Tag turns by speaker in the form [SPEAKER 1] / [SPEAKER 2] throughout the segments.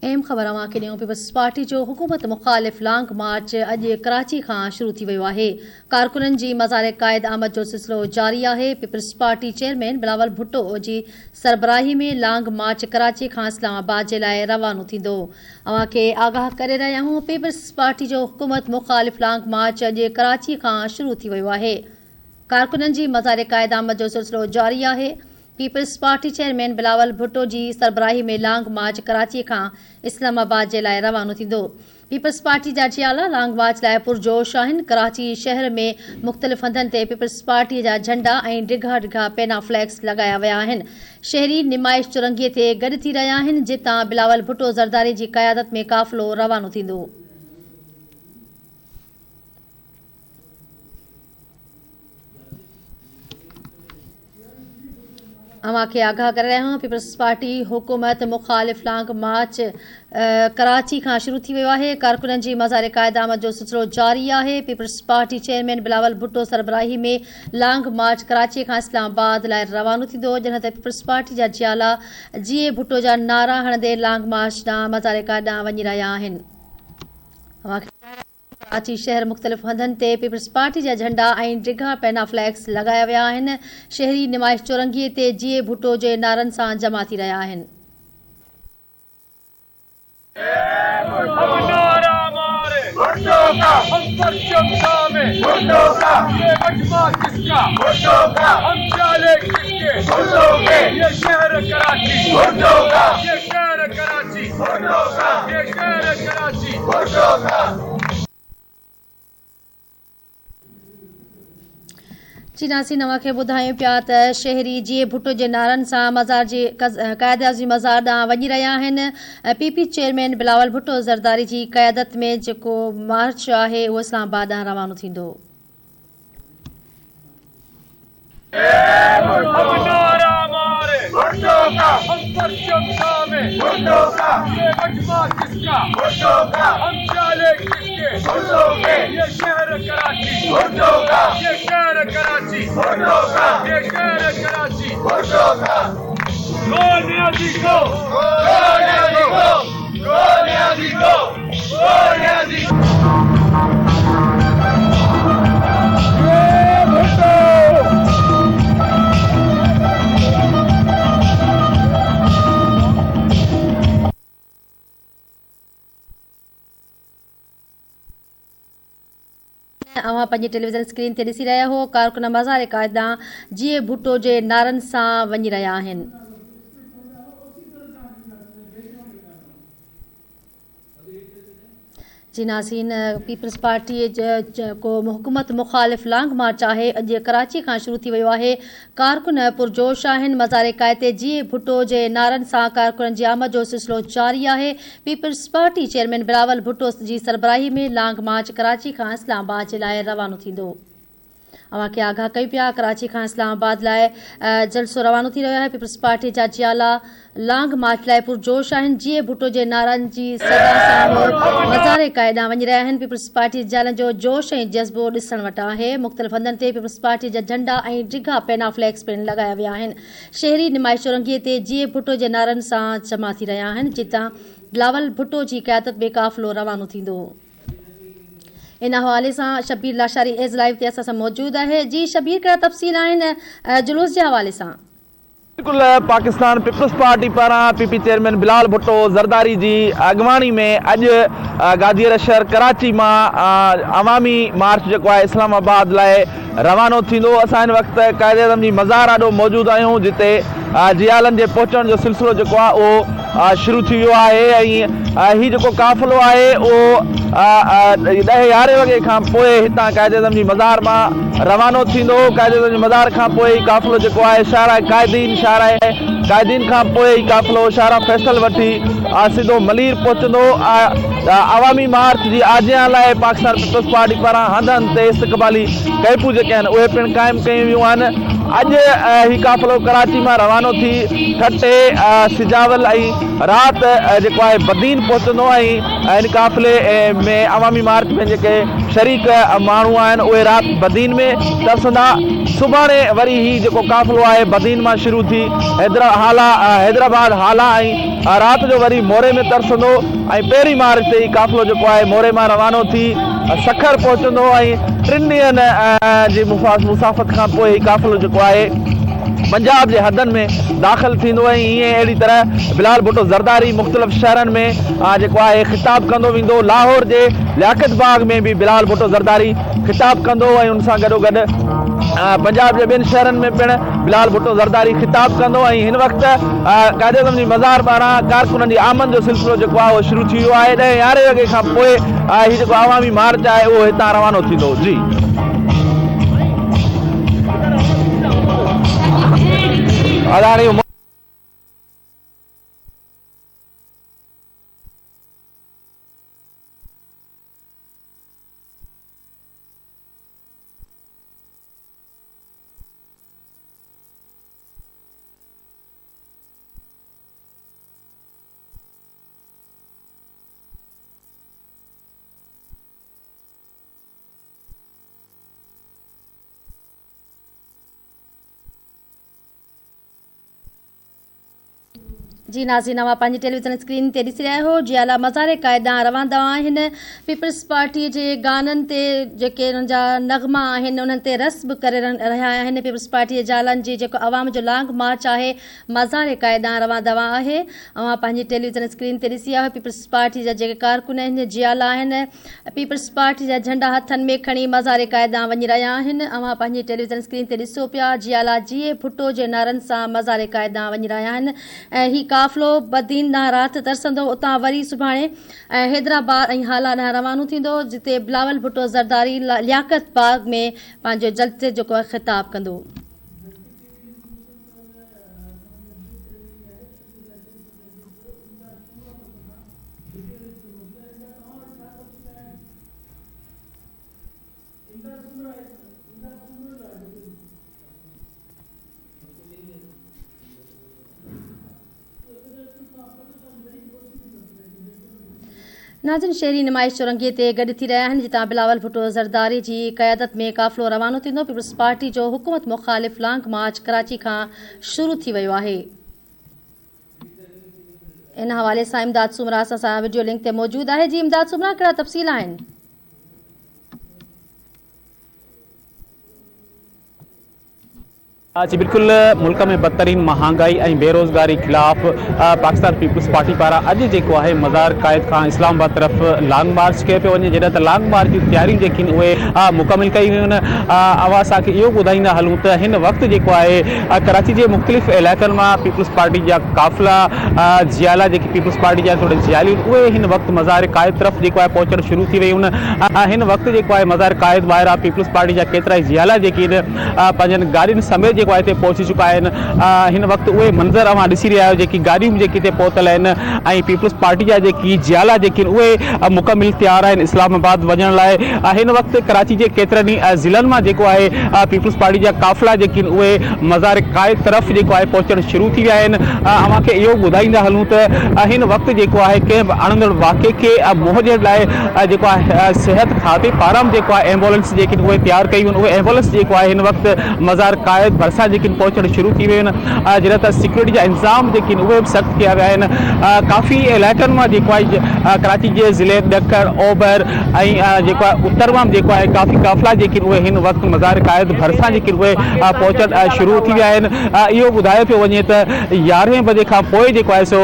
[SPEAKER 1] अहम ख़बर अवां खे ॾियूं। पीपल्स पार्टी जो हुकूमत मुख़ालिफ़ लॉन्ग मार्च अॼु कराची खां शुरू थी वियो आहे। कारकुननि जी मज़ार क़ाइद आमद जो सिलसिलो जारी आहे। Peoples party chairman Bilawal Bhutto जी सरबराही में लॉन्ग मार्च कराची खां इस्लामाबाद जे लाइ रवानो थींदो। अवां खे आगाह करे रहिया आहियूं। पीपल्स पार्टी जो हुकूमत मुख़ालिफ़ लॉन्ग मार्च अॼु कराची खां शुरू थी वियो आहे। कारकुननि जी मज़ार क़ाइद आमद जो सिलसिलो जारी आहे। Peoples party chairman Bilawal Bhutto जी सरबराही में लॉन्ग मार्च कराची खां इस्लामाबाद जे लाइ रवानो थींदो। पीपल्स पार्टी जा जियाला लॉन्ग मार्च लाइ पुरजोश आहिनि। कराची शहर में मुख़्तलिफ़ हंधनि ते पीपल्स पार्टीअ जा झंडा ऐं डिघा डिघा पेना फ्लैग्स लॻाया विया आहिनि। शहरी निमाइश चुरंगीअ ते गॾु थी रहिया आहिनि, जितां बिलावल भुट्टो ज़रदारी जी क़यादत में काफ़िलो रवानो थींदो। अवां खे आगाह करे रहिया आहियूं। पीपल्स पार्टी हुकूमत मुख़ालिफ़ लॉन्ग मार्च कराची खां शुरू थी वियो आहे। कारकुननि जी मज़ार क़ाइद आमद जो सिलसिलो जारी आहे। Peoples party chairman Bilawal Bhutto सरबराही में लॉन्ग मार्च कराची खां इस्लामाबाद लाइ रवानो थींदो, जंहिं ते पीपल्स पार्टी जा जियाला जीए भुट्टो जा नारा हणंदे लॉन्ग मार्च ॾांहुं मज़ार क़ाइद ॾांहुं वञी रहिया आहिनि। कराची शहर मुख़्तलिफ़ हंधनि ते पीपल्स पार्टी जा झंडा ऐं डिघा पेना फ्लैग्स लॻाया विया आहिनि। शहरी निमाइश चौरंगीअ ते जीए भुट्टो जे नारनि सां जमा थी रहिया आहिनि। जी नाज़रीन, अवां खे ॿुधायूं पिया त शहरी जीए भुट्टो जे नारनि सां मज़ार जी क़ाइद मज़ार ॾांहुं वञी रहिया आहिनि। पीपी चेयरमैन बिलावल भुट्टो ज़रदारी जी क़यादत में जेको मार्च आहे उहो इस्लामाबाद ॾांहुं रवानो थींदो। अवां पंहिंजी टेलीविज़न स्क्रीन ते ॾिसी रहिया हो। कारकुन मज़ार क़ाइद ॾांहुं जीए भुट्टो जे नारनि सां वञी रहिया आहिनि। जी नाज़रीन, पीपल्स पार्टी को हुकूमत मुख़ालिफ़ लॉन्ग मार्च आहे अॼु कराची खां शुरू थी वियो आहे। कारकुन पुरजोश आहिनि। मज़ार क़ाइद ते जीए भुट्टो जे नारनि सां कारकुननि जी आमद जो सिलसिलो जारी आहे। Peoples party chairman Bilawal Bhutto जी सरबराही में लॉन्ग मार्च कराची खां इस्लामाबाद जे लाइ रवानो थींदो। अवां खे आगाह कई पिया, कराची खां इस्लामाबाद लाइ जलसो रवानो थी रहियो आहे। पीपल्स पार्टी जा जियाला लॉन्ग मार्च लाइ पुरजोश आहिनि। जीए भुट्टो जे नारनि जी सदा सां मज़ार क़ाइद ॾांहुं वञी रहिया आहिनि। पीपल्स पार्टी जियालनि जो जोश ऐं जज़्बो ॾिसण वटि आहे। मुख़्तलिफ़ हंधनि ते पीपल्स पार्टी जा झंडा ऐं डिघा पेना फ्लैग्स पिण लॻाया विया आहिनि। शहरी निमाइश चौरंगीअ ते जीए भुट्टो जे नारनि सां जमा थी रहिया आहिनि, जितां बिलावल भुट्टो जी क़यादत में काफ़िलो रवानो थींदो। इन हवाले सां शबीर लाशारी एज़ लाइव ते असां सां मौजूदु आहे। जी शबीर, कहिड़ा तफ़सील आहिनि जुलूस जे हवाले सां?
[SPEAKER 2] बिल्कुल, पाकिस्तान पीपल्स पार्टी पारां पीपी चेयरमैन बिलावल भुट्टो ज़रदारी जी अॻवानी में अॼु गादीअर शहर कराची मां अवामी मार्च जेको आहे इस्लामाबाद लाइ रवानो थींदो। असां हिन वक़्तु क़ाइद आज़म जी मज़ार ॾाढो मौजूदु आहियूं, जिते जियालनि जे पहुचण जो सिलसिलो जेको आहे उहो शुरू थी वियो आहे। ऐं हीउ जेको काफ़िलो आहे उहो 10-11 वॻे खां पोइ हितां क़ाइद आज़म जी मज़ार मां रवानो थींदो। क़ाइद आज़म जी मज़ार खां पोइ काफ़िलो जेको आहे शाहरा क़ाइदीन खां पोइ काफ़िलो शाहरा फैसल वठी सिधो मलीर पहुचंदो। अवामी मार्च जी आजियां लाइ पाकिस्तान पीपल्स पार्टी पारां हंधि हंधि ते इस्तक़बाली कैंपूं जेके आहिनि उहे पिणु क़ाइमु कयूं वियूं आहिनि। अॼु ही काफ़िलो कराची मां रवानो थी ठटे सिजावल ऐं राति जेको आहे बदीन पहुचंदो ऐं इन काफ़िले में अवामी मार्च में जेके शरीक माण्हू आहिनि उहे राति बदीन में तरसंदा। सुभाणे वरी ही जेको काफ़िलो आहे बदीन मां शुरू थी हैदराबाद हाला ऐं राति जो वरी मोरे में तरसंदो ऐं 1 मार्च ते ही काफ़िलो जेको आहे मोरे मां रवानो थी सखर पहुचंदो ऐं 3 ॾींहंनि जी मुसाफ़त खां पोइ ही काफ़िलो जेको आहे पंजाब जे हदनि में दाख़िल थींदो ऐं ईअं अहिड़ी तरह बिलाल भुट्टो ज़रदारी मुख़्तलिफ़ शहरनि में जेको आहे ख़िताब कंदो वेंदो। लाहौर जे लियाकत बाग में बि बिलाल भुट्टो ज़रदारी ख़िताब कंदो ऐं उन सां गॾोगॾु पंजाब जे 2 शहरनि में पिणु बिलाल भुट्टो ज़रदारी ख़िताब कंदो ऐं हिन वक़्तु क़ाइद आज़म जी मज़ार पारां कारकुननि जी आमद जो सिलसिलो जेको आहे उहो शुरू थी वियो आहे। 11 वॻे खां पोइ हीउ जेको अवामी मार्च आहे उहो हितां रवानो थींदो। जी अदाणी
[SPEAKER 1] जी नाज़रीन, अवां पंहिंजी टेलीविज़न स्क्रीन ते ॾिसी रहिया आहियो। जियाला मज़ार क़ाइद रवान दवा आहिनि। पीपल्स पार्टी जे गाननि ते जेके उन्हनि जा नग़मा आहिनि उन्हनि ते रस्म करे रहिया आहिनि। पीपल्स पार्टी जे जालनि जी जेको अवाम जो लॉन्ग मार्च आहे मज़ार क़ाइद रवान दवा आहे। अवां पंहिंजी टेलीविज़न स्क्रीन ते ॾिसी आहियो। पीपल्स पार्टी जा जेके कारकुन आहिनि जियाला आहिनि पीपल्स पार्टी जा झंडा हथनि में खणी मज़ार क़ाइद वञी रहिया आहिनि। अवां पंहिंजी टेलीविज़न स्क्रीन ते ॾिसो पिया जियाला जीए भुट्टो जे नारनि सां मज़ार क़ाइद वञी रहिया आहिनि ऐं ही काफ़िलो बदीन ॾांहुं राति तरसंदो। उतां वरी सुभाणे हैदराबाद ऐं हाला ॾांहुं रवानो थींदो जिते बिलावल भुट्टो ज़रदारी लियाकत बाग में पंहिंजो जलसे जेको आहे ख़िताब कंदो। नाज़रीन, शहरी नुमाइश चौरंगी ते गॾु थी रहिया आहिनि जितां बिलावल भुट्टो ज़रदारी जी क़यादत में काफ़िलो रवानो थींदो। पीपल्स पार्टी जो हुकूमत मुख़ालिफ़ लॉन्ग मार्च कराची खां शुरू थी वियो आहे। इन हवाले सां इमदाद सुमरा सां वीडियो लिंक ते मौजूदु आहे। जी इमदाद सुमरा, कहिड़ा तफ़सील आहिनि?
[SPEAKER 3] जी बिल्कुल, मुल्क में बदतरीन महांगाई और बेरोज़गारी खिलाफ पाकिस्तान पीपल्स पार्टी पारा अज जो है मज़ार क़ाइद का इस्लामाबाद तरफ लॉन्ग मार्च किया पे वजे। जैसे लॉन्ग मार्च की तैयारियों जी मुकम्मल कई हुई। अवां असांखे इहो ॿुधाईंदा हलूं त हिन वक्त जो है कराची के मुख़्तलिफ़ इलाक़न में पीपल्स पार्टी जा काफ़िला जियाला जी पीपल्स पार्टी जा थोड़े जियाली उहे हिन वक्त मज़ार क़ाइद तरफ जो है पहुचण शुरू थी वही। हिन वक्त जो है मज़ार क़ाइद ॿाहिरां पीपल्स पार्टी जा केतरा जियाला जी गाड़ियों समेत पहुंची चुका है। इन वक्त वे मंजर अवां ॾिसी रहिया आहियो जेकी गाड़ियूं जेकी पहुतल आहिनि पीपल्स पार्टी जा जेकी जियाला जेकी उहे मुकम्मल तैयार आहिनि इस्लामाबाद वञण लाइ। हिन वक्त कराची के केतिरनि ज़िलनि में जेको आहे पीपल्स पार्टी जा काफ़िला जेकी उहे मज़ार क़ाइद तरफ जेको आहे पहुचण शुरू थी विया आहिनि। अवां खे इहो ॿुधाईंदा हलूं त हिन वक्त जेको आहे कंहिं बि अणंदड़ वाक़े खे मुंहजण लाइ जेको आहे सिहत खाते पारां जेको आहे एम्बुलेंस जेकी उहे तैयार कयूं आहिनि। उहे एम्बुलेंस जेको आहे हिन वक्त मज़ार क़ाइद भरिसां पहुचण शुरू थी वे। जॾहिं त सिक्योरिटी जा इंतजाम जेके उहे बि सख़्त किया विया आहिनि। काफ़ी इलाइक़नि में जेको आहे कराची के ज़िले ॾखण ओभर ऐं जेको आहे उत्तर में जेको आहे काफ़ी काफ़िला जेके उहे हिन वक्त मज़ार क़ाइद भरिसां जेके उहे पहुचण शुरू थी विया आहिनि। इहो ॿुधायो पियो वञे त 11 बजे खां पोइ जेको आहे सो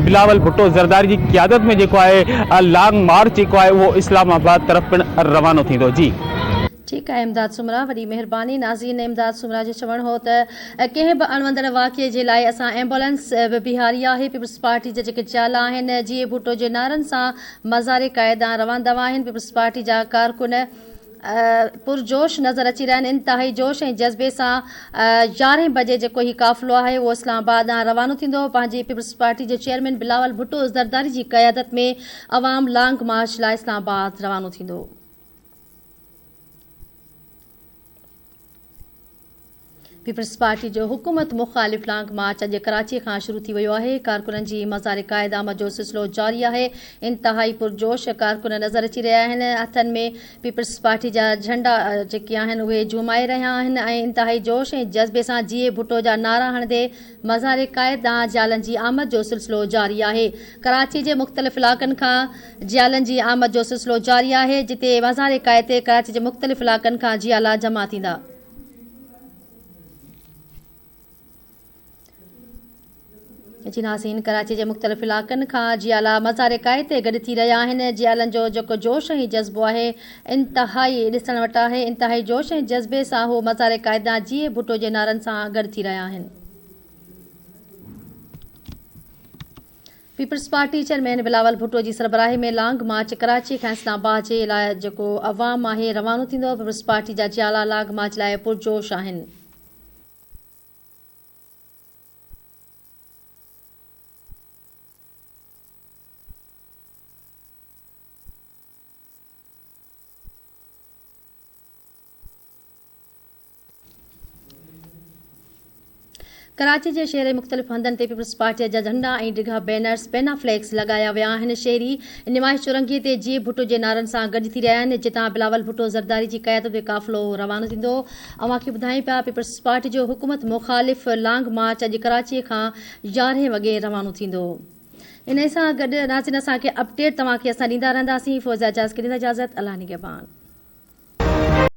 [SPEAKER 3] बिलावल भुट्टो ज़रदारी की क़यादत में जेको आहे लॉन्ग मार्च जेको आहे उहो इस्लामाबाद तरफ पिणु रवानो थींदो। जी
[SPEAKER 1] ठीक है इमदाद सुमरा, वॾी महिरबानी। नाज़रीन, इमदाद सुमरा जो चवणु हो त कंहिं बि अणवंदड़ वाक़े जे लाइ असां एम्बुलेंस बि बीहारी आहे। पीपल्स पार्टी जा जेके जियाला आहिनि जीए भुट्टो जे नारनि सां मज़ार क़ाइद रवाना आहिनि। पीपल्स पार्टी जा कारकुन पुरजोश नज़र अची रहिया आहिनि। इंतिहाई जोश ऐं जज़्बे सां 11 बजे जेको ही काफ़िलो आहे उहो इस्लामाबाद ॾांहुं रवानो थींदो। पंहिंजी पीपल्स पार्टी जे चेयरमैन बिलावल भुट्टो ज़रदारी जी क़यादत में अवाम लॉन्ग मार्च लाइ इस्लामाबाद रवानो थींदो। पीपल्स पार्टी जो हुकूमत मुखालिफ़ लॉन्ग मार्च अॼु कराची खां शुरू थी वियो आहे। कारकुननि जी मज़ार क़ाइद आमद जो सिलसिलो जारी आहे। इंतहाई पुरजोश कारकुन नज़र अची रहिया आहिनि। हथनि में पीपल्स पार्टी जा झंडा जेके आहिनि उहे झुमाए रहिया आहिनि ऐं इंतहाई जोश ऐं जज़्बे सां जीए भुट्टो जा नारा हणंदे मज़ार क़ाइद ॾांहुं जियालनि जी आमद जो सिलसिलो जारी आहे। कराची जे मुख़्तलिफ़ इलाइक़नि खां जियालनि जी आमद जो सिलसिलो जारी आहे, जिते मज़ार क़ाइद ते कराची जे मुख़्तलिफ़ इलाइक़नि खां जियाला जमा थींदा। जी नाज़रीन, कराची जे मुख़्तलिफ़ इलाइक़नि खां जियाला मज़ार क़ाइद ते गॾु थी रहिया आहिनि। जियालनि जो जेको जोश ऐं जज़्बो आहे इंतहाई ॾिसण वटि आहे। इंतहाई जोश ऐं जज़्बे सां उहो मज़ार क़ाइद ॾांहुं जीए भुट्टो जे नारनि सां गॾु थी रहिया आहिनि। Peoples party chairman Bilawal Bhutto जी सरबराही में लॉन्ग मार्च कराची खां इस्लामाबाद जे लाइ जेको अवाम आहे रवानो थींदो। पीपल्स पार्टी जा जियाला लॉन्ग मार्च लाइ पुरजोश आहिनि। कराची जे शहर मुख़्तलिफ़ हंधनि ते पीपल्स पार्टीअ जा झंडा ऐं डिघा बैनर्स पेना फ्लैक्स लॻाया विया आहिनि। शहरी निमाइश चुरंगीअ ते जीए भुट्टो जे नारनि सां गॾु थी रहिया आहिनि, जितां बिलावल भुट्टो ज़रदारी जी क़यादत में काफ़िलो रवानो थींदो। अव्हांखे ॿुधायूं पिया पीपल्स पार्टी जो हुकूमत मुखालिफ़ लॉन्ग मार्च अॼु कराची खां 11 वॻे रवानो थींदो। इन सां गॾु नाज़रीन असांखे अपडेट तव्हांखे असां ॾींदा रहंदासीं। फ़ौज़िया जाज़ खे ॾींदा इजाज़त। अल्लाह निगहबान।